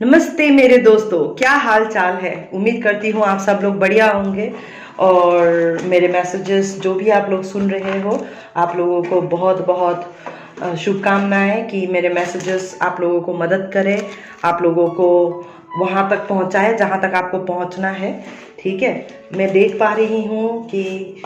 नमस्ते मेरे दोस्तों, क्या हाल चाल है। उम्मीद करती हूँ आप सब लोग बढ़िया होंगे। और मेरे मैसेजेस जो भी आप लोग सुन रहे हो, आप लोगों को बहुत बहुत शुभकामनाएं कि मेरे मैसेजेस आप लोगों को मदद करें, आप लोगों को वहाँ तक पहुँचाए जहाँ तक आपको पहुँचना है। ठीक है, मैं देख पा रही हूँ कि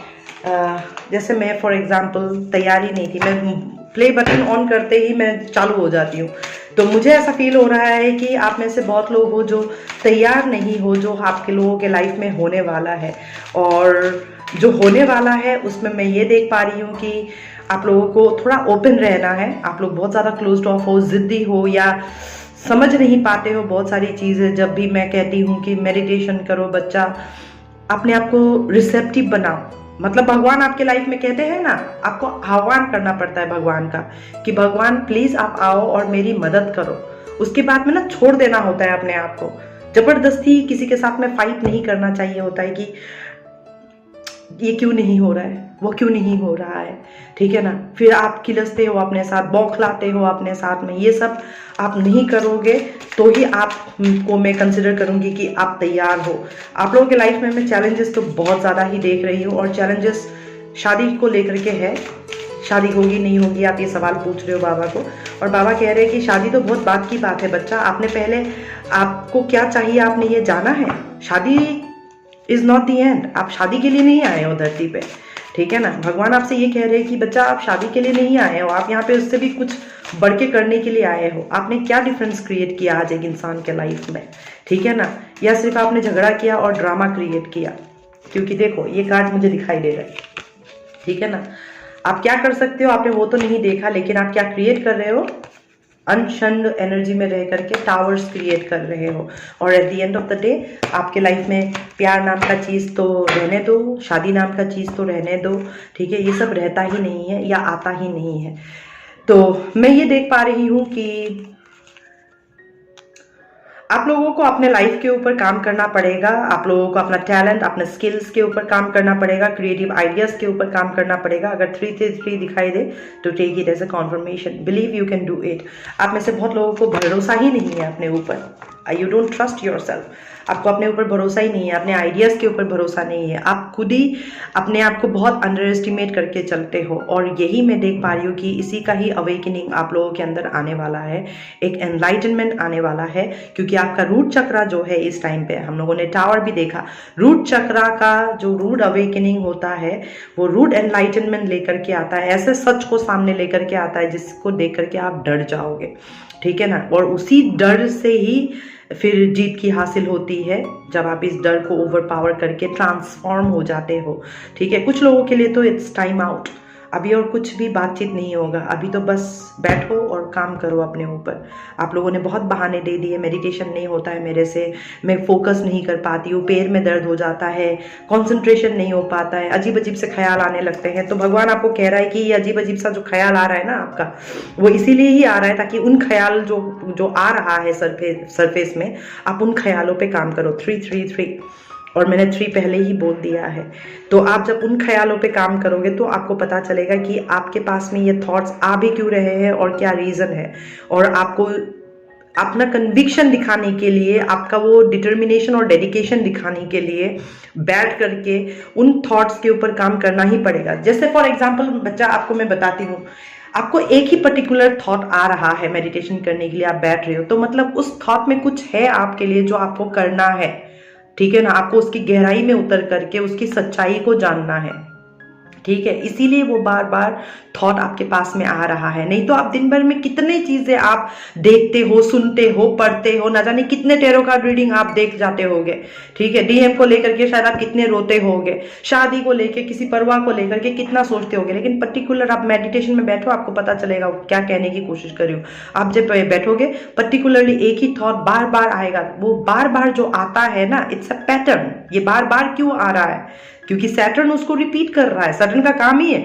जैसे मैं फॉर एग्जांपल तैयारी नहीं थी, मैं प्ले बटन ऑन करते ही मैं चालू हो जाती हूँ। तो मुझे ऐसा फील हो रहा है कि आप में से बहुत लोग हो जो तैयार नहीं हो, जो आपके लोगों के लाइफ में होने वाला है। और जो होने वाला है उसमें मैं ये देख पा रही हूँ कि आप लोगों को थोड़ा ओपन रहना है। आप लोग बहुत ज़्यादा क्लोज्ड ऑफ हो, ज़िद्दी हो, या समझ नहीं पाते हो बहुत सारी चीज़ें। जब भी मैं कहती हूँ कि मेडिटेशन करो बच्चा, अपने आप को रिसेप्टिव बनाओ। मतलब भगवान आपके लाइफ में कहते हैं ना, आपको आह्वान करना पड़ता है भगवान का कि भगवान प्लीज आप आओ और मेरी मदद करो। उसके बाद में ना छोड़ देना होता है अपने आप को। जबरदस्ती किसी के साथ में फाइट नहीं करना चाहिए होता है कि ये क्यों नहीं हो रहा है, वो क्यों नहीं हो रहा है। ठीक है ना, फिर आप किलसते हो अपने साथ, बौखलाते हो अपने साथ में। ये सब आप नहीं करोगे तो ही आपको मैं कंसिडर करूंगी कि आप तैयार हो। आप लोगों के लाइफ में मैं चैलेंजेस तो बहुत ज़्यादा ही देख रही हूँ, और चैलेंजेस शादी को लेकर के है। शादी होगी नहीं होगी आप ये सवाल पूछ रहे हो बाबा को, और बाबा कह रहे हैं कि शादी तो बहुत बात की बात है बच्चा। आपने पहले आपको क्या चाहिए आपने ये जाना है। शादी इज नॉट दी एंड। आप शादी के लिए नहीं आए हो धरती पे। ठीक है ना, भगवान आपसे ये कह रहे हैं कि बच्चा आप शादी के लिए नहीं आए हो, आप यहाँ पे उससे भी कुछ बढ़ के करने के लिए आए हो। आपने क्या डिफरेंस क्रिएट किया आज एक इंसान के लाइफ में। ठीक है ना, या सिर्फ आपने झगड़ा किया और ड्रामा क्रिएट किया। क्योंकि देखो ये कार्ड मुझे दिखाई दे रहा है। ठीक है ना, आप क्या कर सकते हो आपने वो तो नहीं देखा, लेकिन आप क्या क्रिएट कर रहे हो। अनशंड एनर्जी में रह करके टावर्स क्रिएट कर रहे हो। और at the end of the day आपके लाइफ में प्यार नाम का चीज़ तो रहने दो, शादी नाम का चीज़ तो रहने दो। ठीक है, ये सब रहता ही नहीं है या आता ही नहीं है। तो मैं ये देख पा रही हूँ कि आप लोगों को अपने लाइफ के ऊपर काम करना पड़ेगा। आप लोगों को अपना टैलेंट, अपने स्किल्स के ऊपर काम करना पड़ेगा, क्रिएटिव आइडियाज के ऊपर काम करना पड़ेगा। अगर 333 दिखाई दे तो take it as a confirmation, believe you can do it. आप में से बहुत लोगों को भरोसा ही नहीं है अपने ऊपर। You don't trust your self. आपको अपने ऊपर भरोसा ही नहीं है, अपने आइडियाज के ऊपर भरोसा नहीं है। आप खुद ही अपने आप को बहुत अंडर एस्टिमेट करके चलते हो। और यही मैं देख पा रही हूँ कि इसी का ही अवेकनिंग आप लोगों के अंदर आने वाला है, एक एनलाइटनमेंट आने वाला है। क्योंकि आपका रूट चक्रा जो है इस टाइम पे, हम लोगों ने टावर भी देखा, रूट चक्रा का जो रूट अवेकनिंग होता है वो रूट एनलाइटनमेंट लेकर के आता है। ऐसे सच को सामने लेकर के आता है जिसको देख करके आप डर जाओगे। ठीक है ना, और उसी डर से ही फिर जीत की हासिल होती है, जब आप इस डर को ओवर पावर करके ट्रांसफॉर्म हो जाते हो। ठीक है, कुछ लोगों के लिए तो इट्स टाइम आउट। अभी और कुछ भी बातचीत नहीं होगा, अभी तो बस बैठो और काम करो अपने ऊपर। आप लोगों ने बहुत बहाने दे दिए, मेडिटेशन नहीं होता है मेरे से, मैं फोकस नहीं कर पाती हूँ, पैर में दर्द हो जाता है, कंसंट्रेशन नहीं हो पाता है, अजीब अजीब से ख्याल आने लगते हैं। तो भगवान आपको कह रहा है कि ये अजीब अजीब सा जो ख्याल आ रहा है ना आपका, वो इसीलिए ही आ रहा है ताकि उन ख्याल जो जो आ रहा है सरफेस में, आप उन ख्यालों पे काम करो। 333 और मैंने 3 पहले ही बोल दिया है। तो आप जब उन ख्यालों पे काम करोगे तो आपको पता चलेगा कि आपके पास में ये थॉट्स आ भी क्यों रहे हैं और क्या रीज़न है। और आपको अपना कन्विक्शन दिखाने के लिए, आपका वो डिटर्मिनेशन और डेडिकेशन दिखाने के लिए बैठ करके उन थॉट्स के ऊपर काम करना ही पड़ेगा। जैसे फॉर एग्जांपल बच्चा, आपको मैं बताती हूँ, आपको एक ही पर्टिकुलर थॉट आ रहा है मेडिटेशन करने के लिए, आप बैठ रहे हो, तो मतलब उस थॉट में कुछ है आपके लिए जो आपको करना है। ठीक है ना, आपको उसकी गहराई में उतर करके उसकी सच्चाई को जानना है। ठीक है, इसीलिए वो बार बार थॉट आपके पास में आ रहा है। नहीं तो आप दिन भर में कितने चीजें आप देखते हो, सुनते हो, पढ़ते हो, ना जाने कितने टेरो कार्ड रीडिंग आप देख जाते होगे। ठीक है, डीएम को लेकर के शायद आप कितने रोते होगे, शादी को लेकर, किसी परवाह को लेकर के कितना सोचते होगे। लेकिन पर्टिकुलर आप मेडिटेशन में बैठो, आपको पता चलेगा क्या कहने की कोशिश कर रही हूँ। आप जब बैठोगे पर्टिकुलरली एक ही थॉट बार बार आएगा। वो बार बार जो आता है ना, इट्स अ पैटर्न। ये बार बार क्यों आ रहा है? क्योंकि सैटर्न उसको रिपीट कर रहा है। सैटर्न का काम ही है,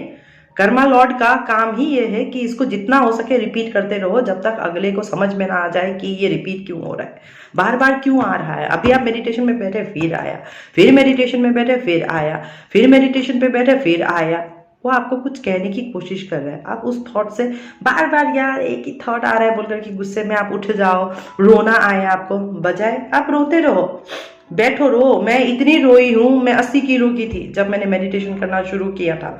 कर्मा लॉर्ड का काम ही ये है कि इसको जितना हो सके रिपीट करते रहो, जब तक अगले को समझ में ना आ जाए कि ये रिपीट क्यों हो रहा है, बार बार क्यों आ रहा है। अभी आप मेडिटेशन में बैठे फिर आया, फिर मेडिटेशन में बैठे फिर आया, फिर मेडिटेशन पे बैठे फिर आया। वो आपको कुछ कहने की कोशिश कर रहा है। आप उस थॉट से बार बार यार एक ही थॉट आ रहा है बोलकर कि गुस्से में आप उठ जाओ, रोना आए आपको, बजाय आप रोते रहो, बैठो रो। मैं इतनी रोई हूँ, मैं 80 किलो की थी जब मैंने मेडिटेशन करना शुरू किया था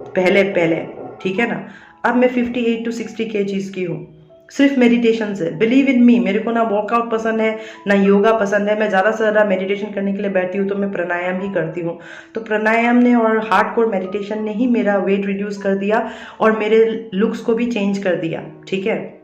पहले पहले, ठीक है ना। अब मैं 58 to 60 kgs की हूँ सिर्फ मेडिटेशन से। बिलीव इन मी, मेरे को ना वर्कआउट पसंद है ना योगा पसंद है। मैं ज़्यादा से ज़्यादा मेडिटेशन करने के लिए बैठती हूँ तो मैं प्राणायाम ही करती हूँ। तो प्राणायाम ने और हार्डकोर मेडिटेशन ने ही मेरा वेट रिड्यूस कर दिया और मेरे लुक्स को भी चेंज कर दिया, ठीक है।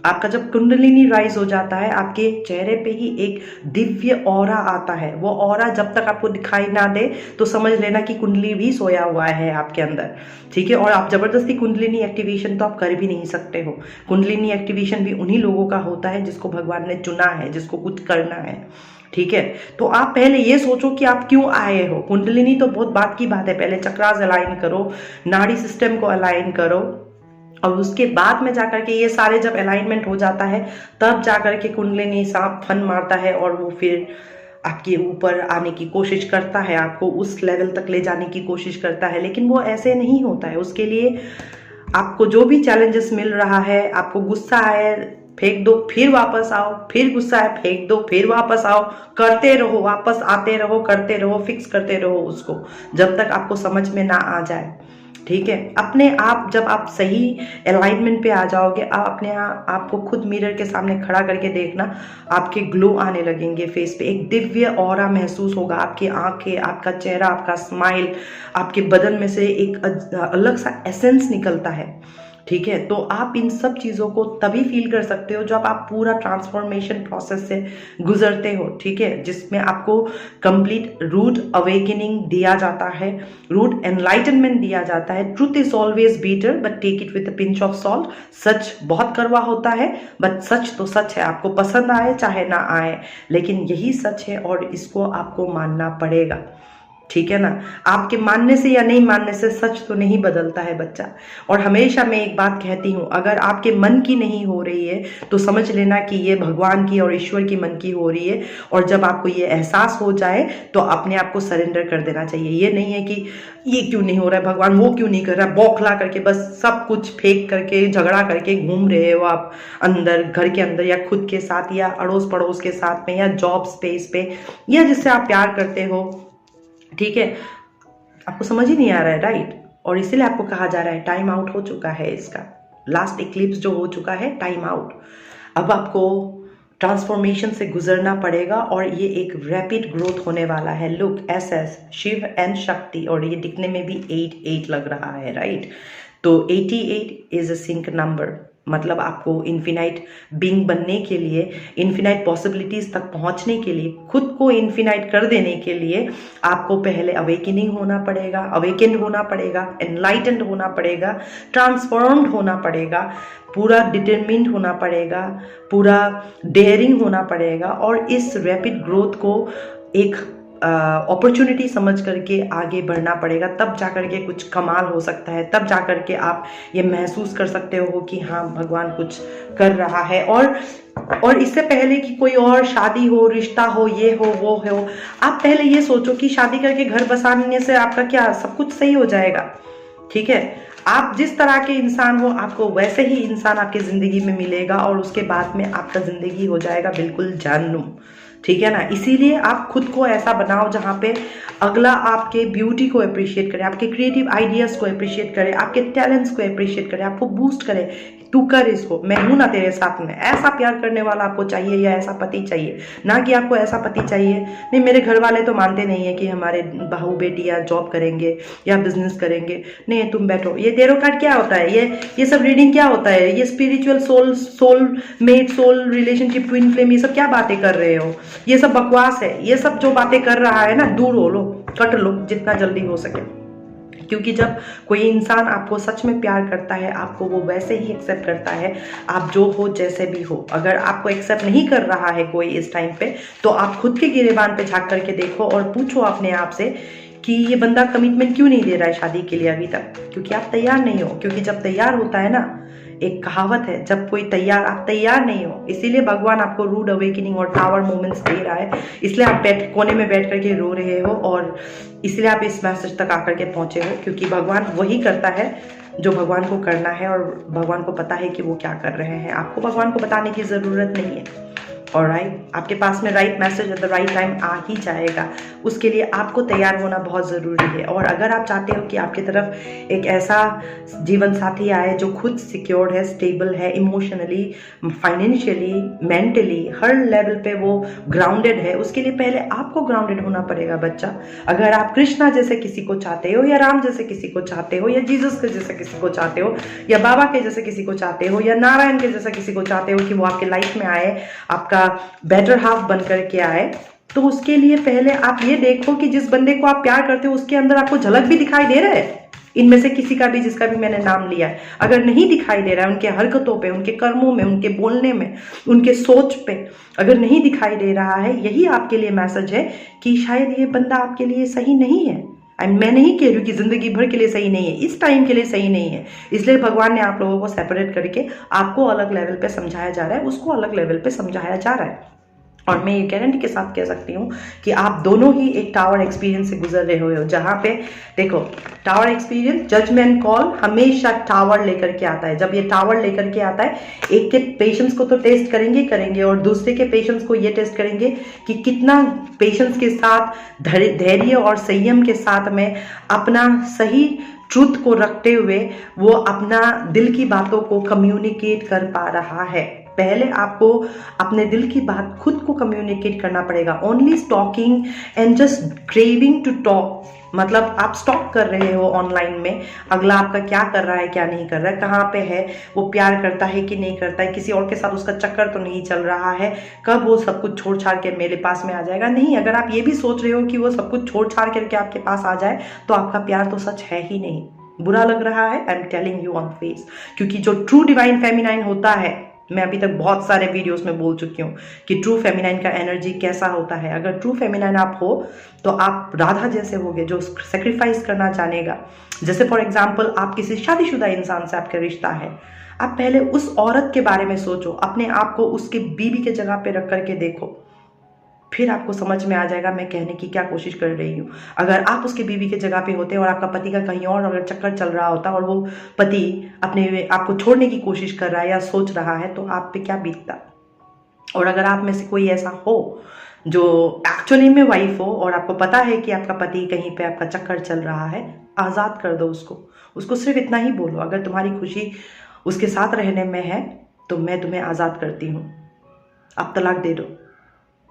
आपका जब कुंडलिनी राइज हो जाता है, आपके चेहरे पे ही एक दिव्य ऑरा आता है। वो ऑरा जब तक आपको दिखाई ना दे तो समझ लेना कि कुंडली भी सोया हुआ है आपके अंदर, ठीक है। और आप जबरदस्ती कुंडलिनी एक्टिवेशन तो आप कर भी नहीं सकते हो। कुंडलिनी एक्टिवेशन भी उन्हीं लोगों का होता है जिसको भगवान ने चुना है, जिसको कुछ करना है, ठीक है। तो आप पहले ये सोचो कि आप क्यों आए हो। कुंडलिनी तो बहुत बात की बात है, पहले चक्रास अलाइन करो, नाड़ी सिस्टम को अलाइन करो, और उसके बाद में जाकर के ये सारे जब अलाइनमेंट हो जाता है तब जाकर के कुंडलिनी सांप फन मारता है और वो फिर आपके ऊपर आने की कोशिश करता है, आपको उस लेवल तक ले जाने की कोशिश करता है। लेकिन वो ऐसे नहीं होता है। उसके लिए आपको जो भी चैलेंजेस मिल रहा है, आपको गुस्सा आए फेंक दो, फिर वापस आओ, फिर गुस्सा है फेंक दो, फिर वापस आओ, करते रहो, वापस आते रहो, करते रहो, फिक्स करते रहो उसको जब तक आपको समझ में ना आ जाए, ठीक है। अपने आप जब आप सही अलाइनमेंट पे आ जाओगे, आप अपने आपको खुद मिरर के सामने खड़ा करके देखना, आपके ग्लो आने लगेंगे फेस पे, एक दिव्य ऑरा महसूस होगा। आपकी आंखें, आपका चेहरा, आपका स्माइल, आपके बदन में से एक अलग सा एसेंस निकलता है, ठीक है। तो आप इन सब चीज़ों को तभी फील कर सकते हो जब आप पूरा ट्रांसफॉर्मेशन प्रोसेस से गुजरते हो, ठीक है, जिसमें आपको कंप्लीट रूट अवेकनिंग दिया जाता है, रूट एनलाइटनमेंट दिया जाता है। Truth is always bitter but take it with a pinch of salt. सच बहुत कड़वा होता है बट सच तो सच है, आपको पसंद आए चाहे ना आए, लेकिन यही सच है और इसको आपको मानना पड़ेगा, ठीक है ना। आपके मानने से या नहीं मानने से सच तो नहीं बदलता है बच्चा। और हमेशा मैं एक बात कहती हूँ, अगर आपके मन की नहीं हो रही है तो समझ लेना कि ये भगवान की और ईश्वर की मन की हो रही है। और जब आपको ये एहसास हो जाए तो अपने आप को सरेंडर कर देना चाहिए। ये नहीं है कि ये क्यों नहीं हो रहा है भगवान, वो क्यों नहीं कर रहा है, बौखला करके बस सब कुछ फेंक करके झगड़ा करके घूम रहे हो आप अंदर, घर के अंदर या खुद के साथ या अड़ोस पड़ोस के साथ में या जॉब स्पेस पे या जिससे आप प्यार करते हो, ठीक है। आपको समझ ही नहीं आ रहा है, राइट। और इसीलिए आपको कहा जा रहा है टाइम आउट हो चुका है, इसका लास्ट इक्लिप्स जो हो चुका है, टाइम आउट। अब आपको ट्रांसफॉर्मेशन से गुजरना पड़ेगा और ये एक रैपिड ग्रोथ होने वाला है। लुक, एस शिव एंड शक्ति, और ये दिखने में भी 8 लग रहा है, राइट। तो 88 इज अ सिंक नंबर, मतलब आपको इन्फिनाइट बीइंग बनने के लिए, इन्फिनाइट पॉसिबिलिटीज तक पहुंचने के लिए, खुद को इन्फिनाइट कर देने के लिए आपको पहले अवेकनिंग होना पड़ेगा, अवेकेंड होना पड़ेगा, एनलाइटेंड होना पड़ेगा, ट्रांसफॉर्म्ड होना पड़ेगा, पूरा डिटरमिन्ड होना पड़ेगा, पूरा डेयरिंग होना पड़ेगा। और इस रैपिड ग्रोथ को एक अपॉर्चुनिटी समझ करके आगे बढ़ना पड़ेगा, तब जाकर के कुछ कमाल हो सकता है, तब जाकर के आप ये महसूस कर सकते हो कि हाँ भगवान कुछ कर रहा है। और इससे पहले कि कोई और शादी हो, रिश्ता हो, ये हो वो हो, आप पहले ये सोचो कि शादी करके घर बसाने से आपका क्या सब कुछ सही हो जाएगा, ठीक है। आप जिस तरह के इंसान हो आपको वैसे ही इंसान आपकी ज़िंदगी में मिलेगा और उसके बाद में आपका ज़िंदगी हो जाएगा बिल्कुल जानू, ठीक है ना। इसीलिए आप खुद को ऐसा बनाओ जहाँ पे अगला आपके ब्यूटी को अप्रिशिएट करे, आपके क्रिएटिव आइडियाज़ को अप्रिशिएट करे, आपके टैलेंट्स को अप्रिशिएट करे, आपको बूस्ट करे। तू कर इसको, मैं हूं ना तेरे साथ में। ऐसा प्यार करने वाला आपको चाहिए या ऐसा पति चाहिए, ना कि आपको ऐसा पति चाहिए नहीं मेरे घर वाले तो मानते नहीं है कि हमारे बहू बेटी या जॉब करेंगे या बिजनेस करेंगे। नहीं, तुम बैठो। ये टेरो कार्ड क्या होता है, ये सब रीडिंग क्या होता है, ये spiritual soul mate, soul relationship, twin flame, ये सब क्या बातें कर रहे हो, ये सब बकवास है। ये सब जो बातें कर रहा है ना, दूर हो लो, कट लो जितना जल्दी हो सके। क्योंकि जब कोई इंसान आपको सच में प्यार करता है, आपको वो वैसे ही एक्सेप्ट करता है, आप जो हो जैसे भी हो। अगर आपको एक्सेप्ट नहीं कर रहा है कोई इस टाइम पे, तो आप खुद के गिरेबान पे झांक करके देखो और पूछो अपने आप से कि ये बंदा कमिटमेंट क्यों नहीं दे रहा है शादी के लिए अभी तक। क्योंकि आप तैयार नहीं हो। क्योंकि जब तैयार होता है ना, एक कहावत है, जब कोई तैयार, आप तैयार नहीं हो, इसीलिए भगवान आपको रूड अवेकनिंग और टावर मोमेंट्स दे रहा है, इसलिए आप कोने में बैठ करके रो रहे हो, और इसलिए आप इस मैसेज तक आकर के पहुंचे हो, क्योंकि भगवान वही करता है जो भगवान को करना है, और भगवान को पता है कि वो क्या कर रहे हैं। आपको भगवान को बताने की ज़रूरत नहीं है। ऑलराइट, आपके पास में right message at the right time आ ही जाएगा। उसके लिए आपको तैयार होना बहुत ज़रूरी है। और अगर आप चाहते हो कि आपकी तरफ एक ऐसा जीवन साथी आए जो खुद सिक्योर्ड है, स्टेबल है, इमोशनली, फाइनेंशियली, मेंटली, हर लेवल पे वो ग्राउंडेड है, उसके लिए पहले आपको ग्राउंडेड होना पड़ेगा बच्चा। अगर आप कृष्णा जैसे किसी को चाहते हो, या राम जैसे किसी को चाहते हो, या जीसस के जैसे किसी को चाहते हो, या बाबा के जैसे किसी को चाहते हो, या नारायण के जैसा किसी को चाहते हो कि वो आपके लाइफ में आए, आपका बेटर हाफ बन करके आए, तो उसके लिए पहले आप ये देखो कि जिस बंदे को आप प्यार करते हो उसके अंदर आपको झलक भी दिखाई दे रहा है। इनमें से किसी का भी, जिसका भी मैंने नाम लिया है, अगर नहीं दिखाई दे रहा है, उनके हरकतों पे, उनके कर्मों में, उनके बोलने में, उनके सोच पे अगर नहीं दिखाई दे रहा है, यही आपके लिए मैसेज है कि शायद ये बंदा आपके लिए सही नहीं है। मैं नहीं कह रही हूँ कि जिंदगी भर के लिए सही नहीं है, इस टाइम के लिए सही नहीं है। इसलिए भगवान ने आप लोगों को सेपरेट करके आपको अलग लेवल पे समझाया जा रहा है, उसको अलग लेवल पे समझाया जा रहा है। और मैं ये गारंटी के साथ कह सकती हूँ कि आप दोनों ही एक टावर एक्सपीरियंस से गुजर रहे हो, जहाँ पे देखो, टावर एक्सपीरियंस, जजमेंट कॉल हमेशा टावर लेकर के आता है। जब ये टावर लेकर के आता है, एक के पेशेंस को तो टेस्ट करेंगे, और दूसरे के पेशेंस को ये टेस्ट करेंगे कि कितना पेशेंस के साथ, धैर्य और संयम के साथ में अपना सही ट्रूथ को रखते हुए वो अपना दिल की बातों को कम्युनिकेट कर पा रहा है। पहले आपको अपने दिल की बात खुद को कम्युनिकेट करना पड़ेगा। Only stalking and just craving to talk, मतलब आप स्टॉक कर रहे हो ऑनलाइन में, अगला आपका क्या कर रहा है, क्या नहीं कर रहा है, कहाँ पे है, वो प्यार करता है कि नहीं करता है, किसी और के साथ उसका चक्कर तो नहीं चल रहा है, कब वो सब कुछ छोड़ छाड़ के मेरे पास में आ जाएगा। नहीं, अगर आप ये भी सोच रहे हो कि वो सब कुछ छोड़ छाड़ करके आपके पास आ जाए, तो आपका प्यार तो सच है ही नहीं। बुरा लग रहा है, I am telling you on face, क्योंकि जो ट्रू डिवाइन फेमिनाइन होता है, मैं अभी तक बहुत सारे वीडियोस में बोल चुकी हूँ कि ट्रू फेमिनाइन का एनर्जी कैसा होता है। अगर ट्रू फेमिनाइन आप हो तो आप राधा जैसे होगे, जो सेक्रीफाइस करना जानेगा। जैसे फॉर एग्जांपल, आप किसी शादीशुदा इंसान से आपका रिश्ता है, आप पहले उस औरत के बारे में सोचो, अपने आप को उसके बीवी के जगह पे रख करके देखो, फिर आपको समझ में आ जाएगा मैं कहने की क्या कोशिश कर रही हूँ। अगर आप उसके बीवी के जगह पे होते और आपका पति का कहीं और अगर चक्कर चल रहा होता, और वो पति अपने आपको छोड़ने की कोशिश कर रहा है या सोच रहा है, तो आप पे क्या बीतता। और अगर आप में से कोई ऐसा हो जो एक्चुअली में वाइफ हो, और आपको पता है कि आपका पति कहीं पे आपका चक्कर चल रहा है, आज़ाद कर दो उसको सिर्फ इतना ही बोलो, अगर तुम्हारी खुशी उसके साथ रहने में है तो मैं तुम्हें आज़ाद करती हूँ, अब तलाक दे दो।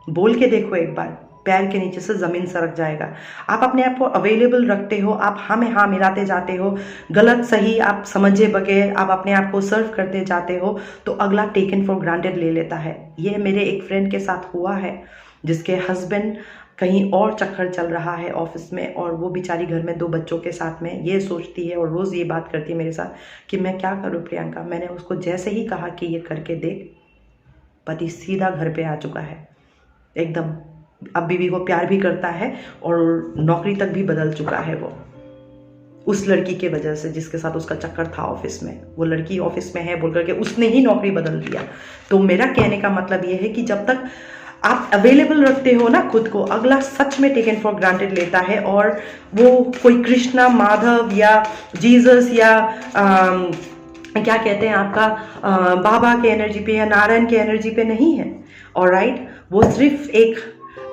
बोल के देखो एक बार, पैर के नीचे से ज़मीन सरक जाएगा। आप अपने आप को अवेलेबल रखते हो, आप हाँ में हाँ मिलाते जाते हो, गलत सही आप समझे बगैर आप अपने आप को सर्व करते जाते हो, तो अगला टेकन फॉर ग्रांटेड ले लेता है। ये मेरे एक फ्रेंड के साथ हुआ है, जिसके हस्बैंड कहीं और चक्कर चल रहा है ऑफिस में, और वो बेचारी घर में 2 बच्चों के साथ में ये सोचती है, और रोज़ ये बात करती है मेरे साथ कि मैं क्या करूँ प्रियंका। मैंने उसको जैसे ही कहा कि ये करके देख, पति सीधा घर पे आ चुका है एकदम। अब बीवी को प्यार भी करता है और नौकरी तक भी बदल चुका है वो, उस लड़की के वजह से जिसके साथ उसका चक्कर था ऑफिस में। वो लड़की ऑफिस में है बोल करके उसने ही नौकरी बदल दिया। तो मेरा कहने का मतलब ये है कि जब तक आप अवेलेबल रखते हो ना खुद को, अगला सच में टेकन फॉर ग्रांटेड लेता है। और वो कोई कृष्णा, माधव या जीसस या क्या कहते हैं आपका बाबा के एनर्जी पे या नारायण के एनर्जी पे नहीं है। ऑलराइट, वो सिर्फ एक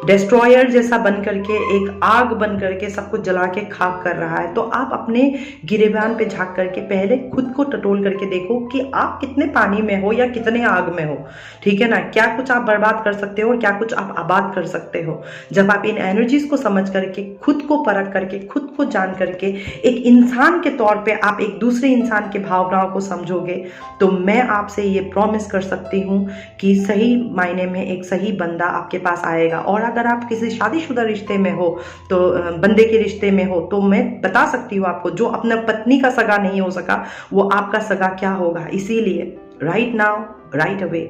डिस्ट्रॉयर जैसा बन करके, एक आग बन करके सब कुछ जला के खाक कर रहा है। तो आप अपने गिरेबान पे झांक करके पहले खुद को टटोल करके देखो कि आप कितने पानी में हो या कितने आग में हो, ठीक है ना। क्या कुछ आप बर्बाद कर सकते हो और क्या कुछ आप आबाद कर सकते हो। जब आप इन एनर्जीज को समझ करके, खुद को परख करके, खुद को जान करके एक इंसान के तौर पे आप एक दूसरे इंसान के भावनाओं को समझोगे, तो मैं आपसे ये प्रॉमिस कर सकती हूँ कि सही मायने में एक सही बंदा आपके पास आएगा। और अगर आप किसी शादीशुदा रिश्ते में हो, तो बंदे के रिश्ते में हो, तो मैं बता सकती हूँ आपको, जो अपना पत्नी का सगा नहीं हो सका वो आपका सगा क्या होगा। इसीलिए right now, right away,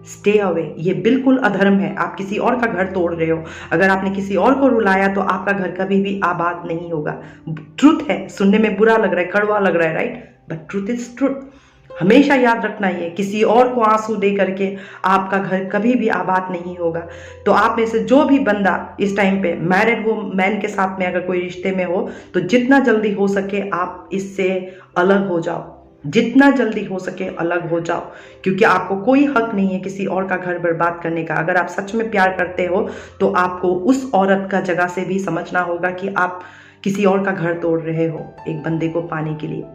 stay away. ये बिल्कुल अधर्म है, आप किसी और का घर तोड़ रहे हो। अगर आपने किसी और को रुलाया तो आपका घर कभी भी आबाद नहीं होगा। ट्रुथ है, सुनने में बुरा लग रहा है, कड़वा लग रहा है, right, but truth is truth. हमेशा याद रखना, ये किसी और को आंसू दे करके आपका घर कभी भी आबाद नहीं होगा। तो आप में से जो भी बंदा इस टाइम पे मैरिड हो, मैन के साथ में अगर कोई रिश्ते में हो, तो जितना जल्दी हो सके आप इससे अलग हो जाओ, जितना जल्दी हो सके अलग हो जाओ, क्योंकि आपको कोई हक नहीं है किसी और का घर बर्बाद करने का। अगर आप सच में प्यार करते हो तो आपको उस औरत का जगह से भी समझना होगा कि आप किसी और का घर तोड़ रहे हो एक बंदे को पाने के लिए।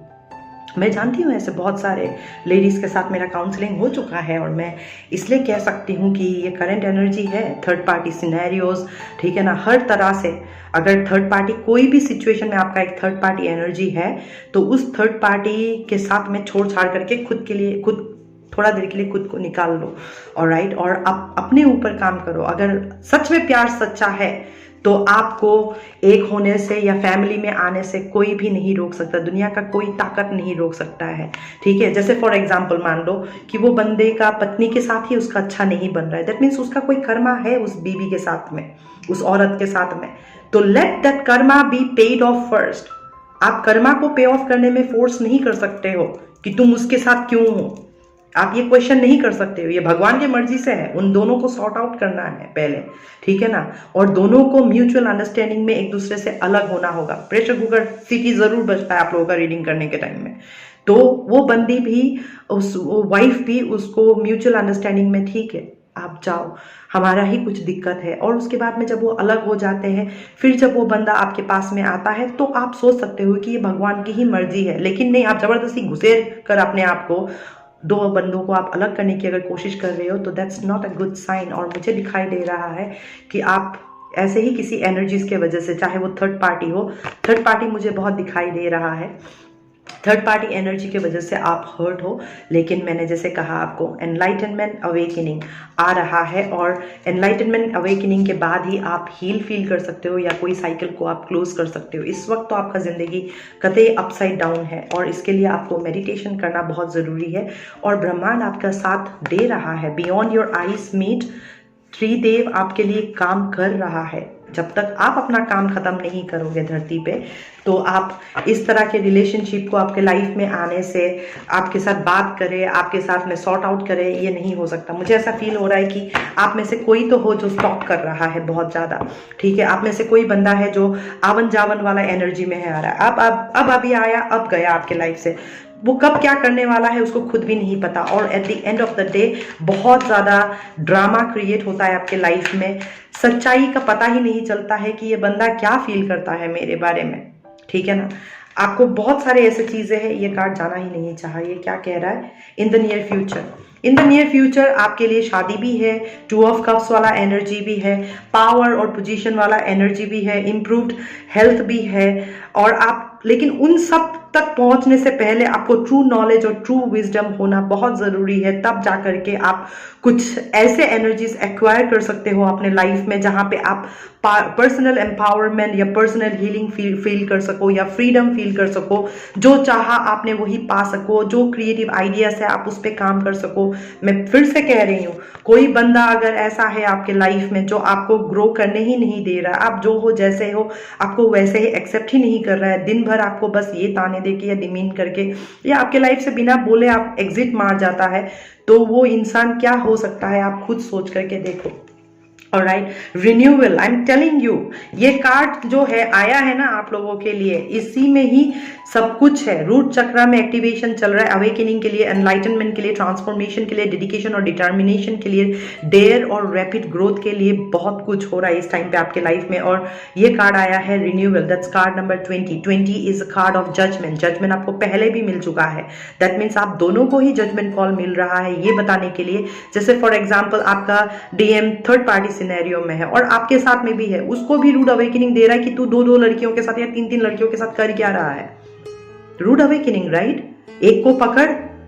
मैं जानती हूँ ऐसे बहुत सारे लेडीज़ के साथ मेरा काउंसलिंग हो चुका है, और मैं इसलिए कह सकती हूँ कि ये करंट एनर्जी है, थर्ड पार्टी सिनेरियोज, ठीक है ना, हर तरह से। अगर थर्ड पार्टी कोई भी सिचुएशन में आपका एक थर्ड पार्टी एनर्जी है, तो उस थर्ड पार्टी के साथ में छोड़ छाड़ करके खुद के लिए, खुद थोड़ा देर के लिए खुद को निकाल लो, ऑलराइट, और आप अपने ऊपर काम करो। अगर सच में प्यार सच्चा है तो आपको एक होने से या फैमिली में आने से कोई भी नहीं रोक सकता, दुनिया का कोई ताकत नहीं रोक सकता है, ठीक है। जैसे फॉर एग्जांपल मान लो कि वो बंदे का पत्नी के साथ ही उसका अच्छा नहीं बन रहा है, दैट मीन्स उसका कोई कर्मा है उस बीवी के साथ में, उस औरत के साथ में, तो let that Karma be paid of first. आप कर्मा को पे ऑफ करने में फोर्स नहीं कर सकते हो कि तुम उसके साथ क्यों हो, आप ये क्वेश्चन नहीं कर सकते हो, ये भगवान की मर्जी से है। उन दोनों को सॉर्ट आउट करना है पहले, ठीक है ना, और दोनों को म्यूचुअल अंडरस्टैंडिंग में एक दूसरे से अलग होना होगा। प्रेशर कुकर सीटी जरूर बजता है आप लोगों का रीडिंग करने के टाइम में, तो वो बंदी भी, उस वाइफ भी, उसको म्यूचुअल अंडरस्टैंडिंग में, ठीक है आप जाओ, हमारा ही कुछ दिक्कत है। और उसके बाद में जब वो अलग हो जाते हैं, फिर जब वो बंदा आपके पास में आता है, तो आप सोच सकते हो कि ये भगवान की ही मर्जी है, लेकिन नहीं, आप जबरदस्ती घुसेर कर अपने आप को, दो बंदों को आप अलग करने की अगर कोशिश कर रहे हो, तो that's not a good sign. और मुझे दिखाई दे रहा है कि आप ऐसे ही किसी एनर्जीज के वजह से, चाहे वो थर्ड पार्टी हो, थर्ड पार्टी मुझे बहुत दिखाई दे रहा है, थर्ड पार्टी एनर्जी के वजह से आप हर्ट हो। लेकिन मैंने जैसे कहा आपको एनलाइटनमेंट अवेकनिंग आ रहा है, और एनलाइटनमेंट अवेकनिंग के बाद ही आप हील फील कर सकते हो या कोई साइकिल को आप क्लोज कर सकते हो। इस वक्त तो आपका ज़िंदगी कतई अपसाइड डाउन है, और इसके लिए आपको मेडिटेशन करना बहुत ज़रूरी है, और ब्रह्मांड आपका साथ दे रहा है। बियॉन्ड योर आइज मीट त्रिदेव आपके लिए काम कर रहा है। जब तक आप अपना काम खत्म नहीं करोगे धरती पे, तो आप इस तरह के रिलेशनशिप को आपके लाइफ में आने से, आपके साथ बात करे, आपके साथ में सॉर्ट आउट करे, ये नहीं हो सकता। मुझे ऐसा फील हो रहा है कि आप में से कोई तो हो जो स्टॉक कर रहा है बहुत ज़्यादा, ठीक है। आप में से कोई बंदा है जो आवन जावन वाला एनर्जी में है आ रहा है, अब अभी आया, अब गया आपके लाइफ से, वो कब क्या करने वाला है उसको खुद भी नहीं पता। और at the end of the day बहुत ज़्यादा ड्रामा क्रिएट होता है आपके लाइफ में, सच्चाई का पता ही नहीं चलता है कि ये बंदा क्या फील करता है मेरे बारे में, ठीक है ना। आपको बहुत सारे ऐसे चीज़ें हैं, ये कार्ड जाना ही नहीं चाहिए। क्या कह रहा है, in the near future, in the near future आपके लिए शादी भी है, 2 ऑफ कप्स वाला एनर्जी भी है, पावर और पोजीशन वाला एनर्जी भी है, इम्प्रूव्ड हेल्थ भी है, और आप, लेकिन उन सब तक पहुंचने से पहले आपको ट्रू नॉलेज और ट्रू विजडम होना बहुत ज़रूरी है। तब जा करके आप कुछ ऐसे एनर्जीज एक्वायर कर सकते हो अपने लाइफ में, जहाँ पे आप पर्सनल एम्पावरमेंट या पर्सनल हीलिंग फील कर सको, या फ्रीडम फील कर सको, जो चाहा आपने वही पा सको, जो क्रिएटिव आइडियाज है आप उस पर काम कर सको। मैं फिर से कह रही हूँ, कोई बंदा अगर ऐसा है आपके लाइफ में जो आपको ग्रो करने ही नहीं दे रहा, आप जो हो जैसे हो आपको वैसे ही एक्सेप्ट ही नहीं कर रहा है, दिन भर आपको बस ये ताने दे के या डिमीन करके या आपके लाइफ से बिना बोले आप एग्जिट मार जाता है, तो वो इंसान क्या हो सकता है आप खुद सोच करके देखो। Alright, renewal, I am telling you, ये कार्ड जो है आया है ना आप लोगों के लिए, इसी में ही सब कुछ है। रूट चक्रा में एक्टिवेशन चल रहा है, अवेकनिंग के लिए, एनलाइटनमेंट के लिए, ट्रांसफॉर्मेशन के लिए, डेडिकेशन और डिटर्मिनेशन के लिए, डेयर और रैपिड ग्रोथ के लिए बहुत कुछ हो रहा है इस टाइम पे आपके लाइफ में। और ये कार्ड आया है renewal, that's card number 20। 20 is a card of judgement. Judgement आपको पहले भी मिल चुका है, दैट मीन्स आप दोनों को ही जजमेंट कॉल मिल रहा है, ये बताने के लिए, जैसे फॉर एग्जाम्पल आपका डीएम थर्ड पार्टी सिनेरियो में है और आपके साथ में भी है, उसको भी रूड अवेकनिंग दे रहा है कि तू 2-2 लड़कियों के साथ या 3-3 लड़कियों के साथ कर क्या रहा है। Rude awakening, right. एक को पकड़,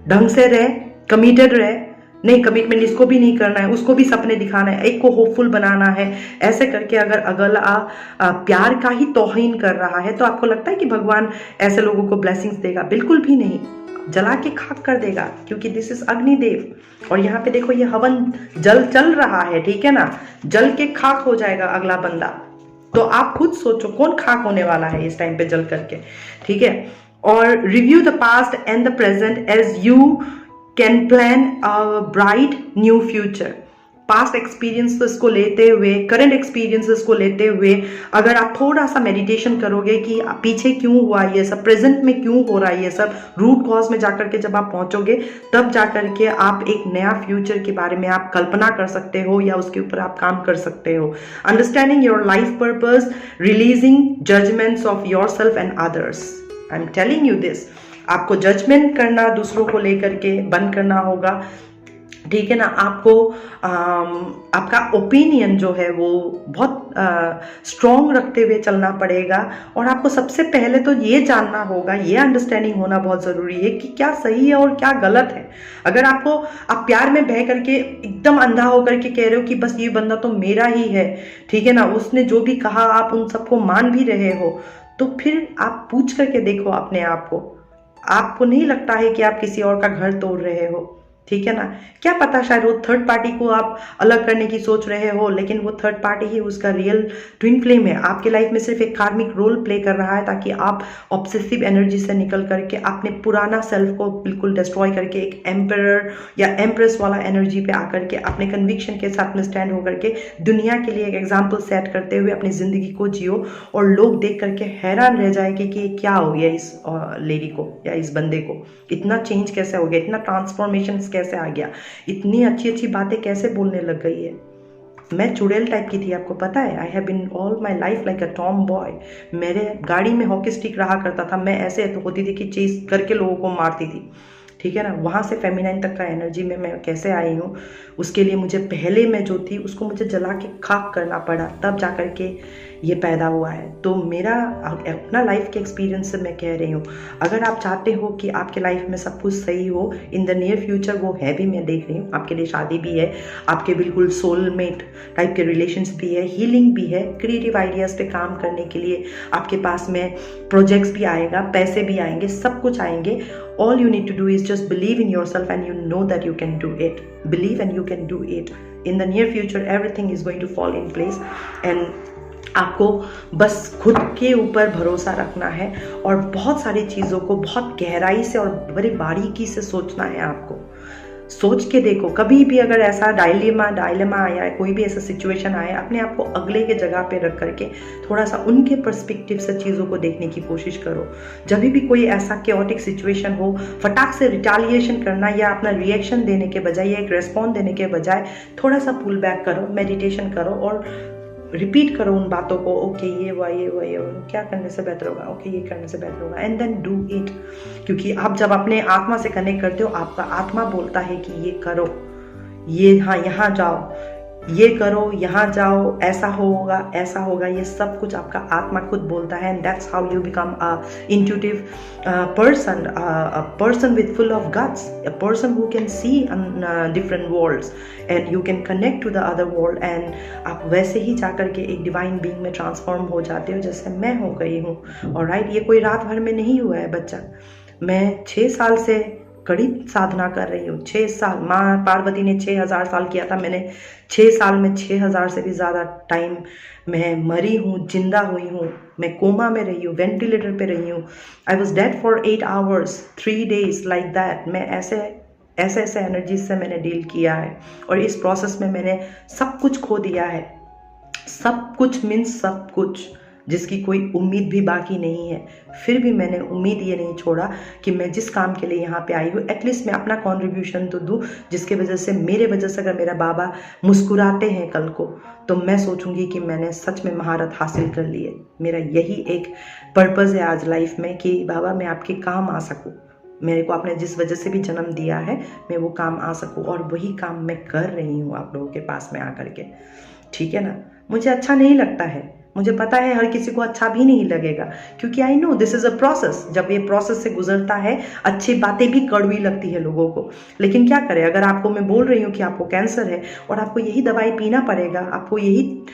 ढंग से रह, कमिटेड रह, नहीं कमिटमेंट इसको भी नहीं करना है, उसको भी सपने दिखाना है, एक को होपफुल बनाना है। ऐसे करके अगर अगला प्यार का ही तौहीन कर रहा है, तो आपको लगता है कि भगवान ऐसे लोगों को ब्लेसिंग्स देगा? बिल्कुल भी नहीं, जला के खाक कर देगा, क्योंकि दिस इज अग्निदेव। और यहाँ पे देखो ये हवन जल चल रहा है, ठीक है ना, जल के खाक हो जाएगा अगला बंदा। तो आप खुद सोचो कौन खाक होने वाला है इस टाइम पे जल करके, ठीक है। और review the past and the present as you can plan a bright new future. Past experiences को लेते हुए, करंट एक्सपीरियंसेस को लेते हुए अगर आप थोड़ा सा मेडिटेशन करोगे कि पीछे क्यों हुआ ये सब, प्रेजेंट में क्यों हो रहा है ये सब, रूट कॉज में जाकर के जब आप पहुंचोगे तब जाकर के आप एक नया फ्यूचर के बारे में आप कल्पना कर सकते हो या उसके ऊपर आप काम कर सकते हो। Understanding your life purpose, releasing judgements of your self and others. I am telling you this, आपको जजमेंट करना दूसरों को लेकर के बंद करना होगा, ठीक है ना। आपको आपका ओपिनियन जो है वो बहुत स्ट्रॉन्ग रखते हुए चलना पड़ेगा। और आपको सबसे पहले तो ये जानना होगा, ये अंडरस्टैंडिंग होना बहुत ज़रूरी है कि क्या सही है और क्या गलत है। अगर आप प्यार में बह करके एकदम अंधा होकर के कह रहे हो कि बस ये बंदा तो मेरा ही है, ठीक है ना, उसने जो भी कहा आप उन सबको मान भी रहे हो, तो फिर आप पूछ करके देखो अपने आप को। आपको नहीं लगता है कि आप किसी और का घर तोड़ रहे हो, ठीक है ना। क्या पता शायद वो थर्ड पार्टी को आप अलग करने की सोच रहे हो, लेकिन वो थर्ड पार्टी ही उसका रियल ट्विन फ्लेम है, आपके लाइफ में सिर्फ एक कार्मिक रोल प्ले कर रहा है ताकि आप ऑब्सेसिव एनर्जी से निकल करके अपने पुराना सेल्फ को बिल्कुल डिस्ट्रॉय करके एक एम्परर या एम्प्रेस वाला एनर्जी पे आकर के अपने कन्विक्शन के साथ में स्टैंड होकर के दुनिया के लिए एक एग्जाम्पल सेट करते हुए अपनी जिंदगी को जियो। और लोग देख करके हैरान रह जाएंगे कि क्या हो गया इस लेडी को या इस बंदे को, इतना चेंज कैसे हो गया, इतना ट्रांसफॉर्मेशन कैसे आ गया, इतनी अच्छी अच्छी बातें कैसे बोलने लग गई है। मैं चुड़ैल टाइप की थी, आपको पता है। I have been all my life like a tomboy. मेरे गाड़ी में हॉकी स्टिक रहा करता था, मैं ऐसे तो होती थी कि चेस करके लोगों को मारती थी, ठीक है ना। वहाँ से फेमिनाइन तक का एनर्जी में मैं कैसे आई हूँ, उसके लिए मुझे पहले मैं जो थी उसको मुझे जला के खाक करना पड़ा, तब जा कर के ये पैदा हुआ है। तो मेरा अपना लाइफ के एक्सपीरियंस से मैं कह रही हूँ, अगर आप चाहते हो कि आपके लाइफ में सब कुछ सही हो इन द नियर फ्यूचर, वो है भी, मैं देख रही हूँ आपके लिए शादी भी है, आपके बिल्कुल सोलमेट टाइप के रिलेशंस भी है, हीलिंग भी है, क्रिएटिव आइडियाज़ पे काम करने के लिए आपके पास में प्रोजेक्ट्स भी आएगा, पैसे भी आएंगे, सब कुछ आएंगे। All you need to do is just believe in yourself and you know that you can do it. Believe and you can do it. In the near future, everything is going to fall in place and आपको बस खुद के ऊपर भरोसा रखना है और बहुत सारी चीज़ों को बहुत गहराई से और बड़ी बारीकी से सोचना है। आपको सोच के देखो, कभी भी अगर ऐसा डायलेमा आया है, कोई भी ऐसा सिचुएशन आया, अपने आप को अगले के जगह पे रख करके थोड़ा सा उनके पर्सपेक्टिव से चीज़ों को देखने की कोशिश करो। जब भी कोई ऐसा केओटिक सिचुएशन हो, फटाक से रिटालिएशन करना या अपना रिएक्शन देने के बजाय या एक रेस्पॉन्स देने के बजाय थोड़ा सा पुल बैक करो, मेडिटेशन करो और रिपीट करो उन बातों को। ओके ये हुआ, क्या करने से बेहतर होगा, ओके ये करने से बेहतर होगा, एंड देन डू इट। क्योंकि आप जब अपने आत्मा से कनेक्ट करते हो, आपका आत्मा बोलता है कि ये करो, ये हाँ यहाँ जाओ, ये करो, यहाँ जाओ, ऐसा होगा, ये सब कुछ आपका आत्मा खुद बोलता है। And that's how you become a intuitive person, a person with full of guts, a person who can see different worlds and you can connect to the other world. And आप वैसे ही जाकर के एक डिवाइन बीइंग में transform हो जाते हो, जैसे मैं हो गई हूँ। ऑलराइट, ये कोई रात भर में नहीं हुआ है बच्चा। मैं 6 साल से कड़ी साधना कर रही हूँ। 6 साल, माँ पार्वती ने 6000 साल किया था, मैंने 6 साल में 6000 से भी ज़्यादा टाइम मैं मरी हूँ, जिंदा हुई हूँ, मैं कोमा में रही हूँ, वेंटिलेटर पे रही हूँ। I was dead for 8 hours 3 days like that. मैं ऐसे एनर्जी से मैंने डील किया है और इस प्रोसेस में मैंने सब कुछ खो दिया है। सब कुछ मीन्स सब कुछ, जिसकी कोई उम्मीद भी बाकी नहीं है। फिर भी मैंने उम्मीद ये नहीं छोड़ा कि मैं जिस काम के लिए यहाँ पे आई हूँ, एटलीस्ट मैं अपना कॉन्ट्रीब्यूशन तो दूँ, जिसके वजह से मेरे वजह से अगर मेरा बाबा मुस्कुराते हैं कल को, तो मैं सोचूंगी कि मैंने सच में महारत हासिल कर ली है। मेरा यही एक पर्पज़ है आज लाइफ में कि बाबा मैं आपके काम आ सकूँ, मेरे को आपने जिस वजह से भी जन्म दिया है मैं वो काम आ सकूँ, और वही काम मैं कर रही हूँ आप लोगों के पास में आकर के, ठीक है ना। मुझे अच्छा नहीं लगता है, मुझे पता है हर किसी को अच्छा भी नहीं लगेगा, क्योंकि I know this is a process. जब ये प्रोसेस से गुजरता है, अच्छी बातें भी कड़वी लगती है लोगों को, लेकिन क्या करें। अगर आपको मैं बोल रही हूँ कि आपको कैंसर है और आपको यही दवाई पीना पड़ेगा, आपको यही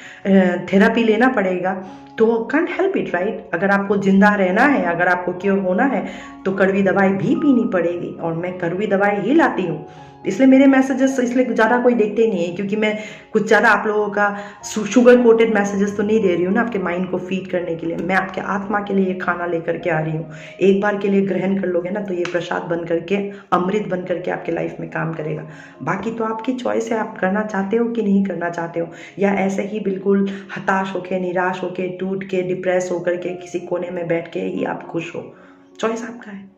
थेरापी लेना पड़ेगा, तो कांट हेल्प इट, राइट। अगर आपको जिंदा रहना है, अगर आपको क्योर होना है, तो कड़वी दवाई भी पीनी पड़ेगी, और मैं कड़वी दवाई ही लाती हूँ। इसलिए मेरे मैसेजेस इसलिए ज़्यादा कोई देखते नहीं है, क्योंकि मैं कुछ ज़्यादा आप लोगों का शुगर कोटेड मैसेजेस तो नहीं दे रही हूँ ना आपके माइंड को फीड करने के लिए। मैं आपके आत्मा के लिए ये खाना लेकर के आ रही हूँ। एक बार के लिए ग्रहण कर लोगे ना तो ये प्रसाद बन करके, अमृत बन करके आपके लाइफ में काम करेगा। बाकी तो आपकी चॉइस है, आप करना चाहते हो कि नहीं करना चाहते हो, या ऐसे ही बिल्कुल हताश होके, निराश होके, टूट के, डिप्रेस होकर के किसी कोने में बैठ के ही आप खुश हो। चॉइस आपका है।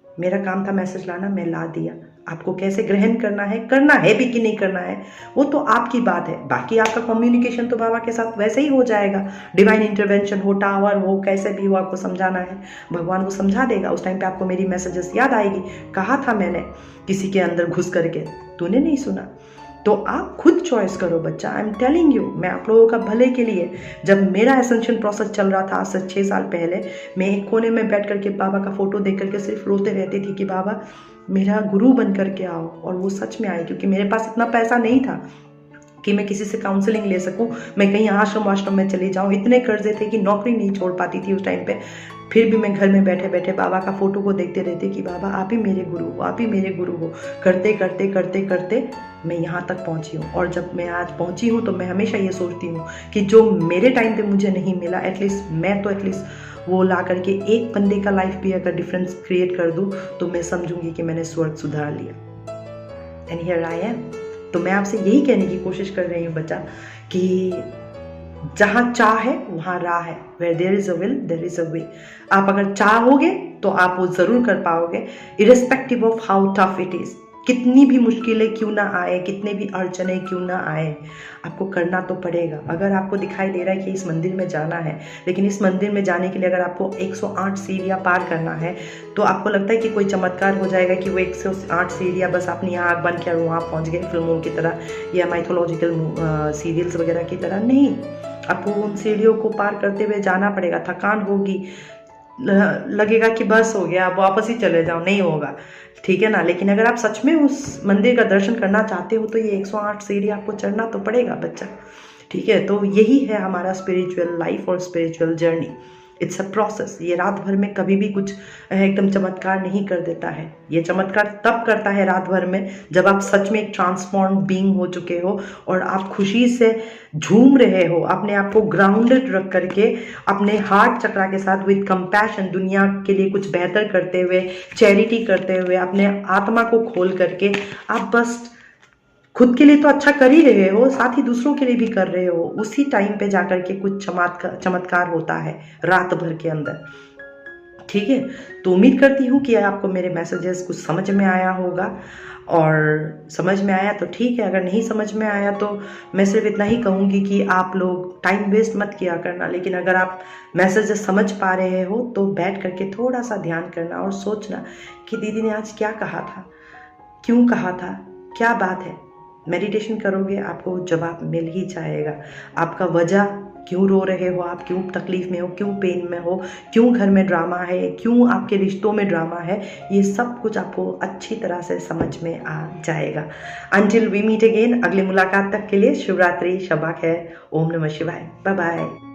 मेरा काम था मैसेज लाना, मैं ला दिया। आपको कैसे ग्रहण करना है भी कि नहीं करना है, वो तो आपकी बात है। बाकी आपका कम्युनिकेशन तो बाबा के साथ वैसे ही हो जाएगा। डिवाइन इंटरवेंशन हो, टावर हो, कैसे भी हो, आपको समझाना है, भगवान वो समझा देगा। उस टाइम पे आपको मेरी मैसेजेस याद आएगी। कहा था मैंने किसी के अंदर घुस करके, तूने नहीं सुना। तो आप खुद चॉइस करो बच्चा। आई एम टेलिंग यू, मैं आप लोगों का भले के लिए, जब मेरा एसेंशन प्रोसेस चल रहा था आज से 6 साल पहले, मैं एक कोने में बैठ करके बाबा का फोटो देख करके सिर्फ रोते रहती थी कि बाबा मेरा गुरु बन करके आओ। और वो सच में आई, क्योंकि मेरे पास इतना पैसा नहीं था कि मैं किसी से काउंसलिंग ले सकूं, मैं कहीं आश्रम में चली जाऊं। इतने कर्जे थे कि नौकरी नहीं छोड़ पाती थी उस टाइम पे। फिर भी मैं घर में बैठे बैठे बाबा का फोटो को देखते रहती कि बाबा आप ही मेरे गुरु हो, आप ही मेरे गुरु हो। करते करते करते करते मैं यहाँ तक पहुँची हूँ। और जब मैं आज पहुँची हूँ तो मैं हमेशा ये सोचती हूँ कि जो मेरे टाइम पे मुझे नहीं मिला, एटलीस्ट मैं तो एटलीस्ट वो ला करके एक बंदे का लाइफ भी अगर डिफरेंस क्रिएट कर दूँ तो मैं समझूंगी कि मैंने स्वर्ग सुधार लिया। And here I am. तो मैं आपसे यही कहने की कोशिश कर रही हूँ बच्चा कि जहाँ चाह है वहाँ राह है। Where there is a will, there is a way। आप अगर चाहोगे तो आप वो जरूर कर पाओगे, irrespective of how tough it is. कितनी भी मुश्किलें क्यों ना आए, कितने भी अड़चने क्यों ना आए, आपको करना तो पड़ेगा। अगर आपको दिखाई दे रहा है कि इस मंदिर में जाना है, लेकिन इस मंदिर में जाने के लिए अगर आपको 108 सीढ़ियाँ पार करना है, तो आपको लगता है कि कोई चमत्कार हो जाएगा कि वो 108 सीढ़ियाँ बस अपनी आँख बंद किया और वहाँ पहुँच गए, फिल्मों की तरह या माइथोलॉजिकल सीरियल्स वगैरह की तरह। नहीं, आपको उन सीढ़ियों को पार करते हुए जाना पड़ेगा। थकान होगी, लगेगा कि बस हो गया, आप वापस ही चले जाओ, नहीं होगा, ठीक है ना। लेकिन अगर आप सच में उस मंदिर का दर्शन करना चाहते हो तो ये 108 सीढ़ी आपको चढ़ना तो पड़ेगा बच्चा, ठीक है। तो यही है हमारा स्पिरिचुअल लाइफ और spiritual journey. It's a process. ये रात भर में कभी भी कुछ एकदम चमत्कार नहीं कर देता है। ये चमत्कार तब करता है रात भर में जब आप सच में एक ट्रांसफॉर्म बीइंग हो चुके हो और आप खुशी से झूम रहे हो, अपने आप को ग्राउंडेड रख करके, अपने हार्ट चक्रा के साथ विद कंपैशन दुनिया के लिए कुछ बेहतर करते हुए, चैरिटी करते हुए, अपने आत्मा को खोल करके आप बस खुद के लिए तो अच्छा कर ही रहे हो, साथ ही दूसरों के लिए भी कर रहे हो। उसी टाइम पे जाकर के कुछ चमत्कार होता है रात भर के अंदर, ठीक है। तो उम्मीद करती हूँ कि आपको मेरे मैसेजेस कुछ समझ में आया होगा, और समझ में आया तो ठीक है, अगर नहीं समझ में आया तो मैं सिर्फ इतना ही कहूँगी कि आप लोग टाइम वेस्ट मत किया करना। लेकिन अगर आप मैसेजेस समझ पा रहे हो तो बैठ करके थोड़ा सा ध्यान करना और सोचना कि दीदी ने आज क्या कहा था, क्यों कहा था, क्या बात है। मेडिटेशन करोगे आपको जवाब मिल ही जाएगा। आपका वजह, क्यों रो रहे हो आप, क्यों तकलीफ में हो, क्यों पेन में हो, क्यों घर में ड्रामा है, क्यों आपके रिश्तों में ड्रामा है, ये सब कुछ आपको अच्छी तरह से समझ में आ जाएगा। अंटिल वी मीट अगेन, अगली मुलाकात तक के लिए शुभ रात्रि, शबा खैर, ओम नमः शिवाय, बाय बाय।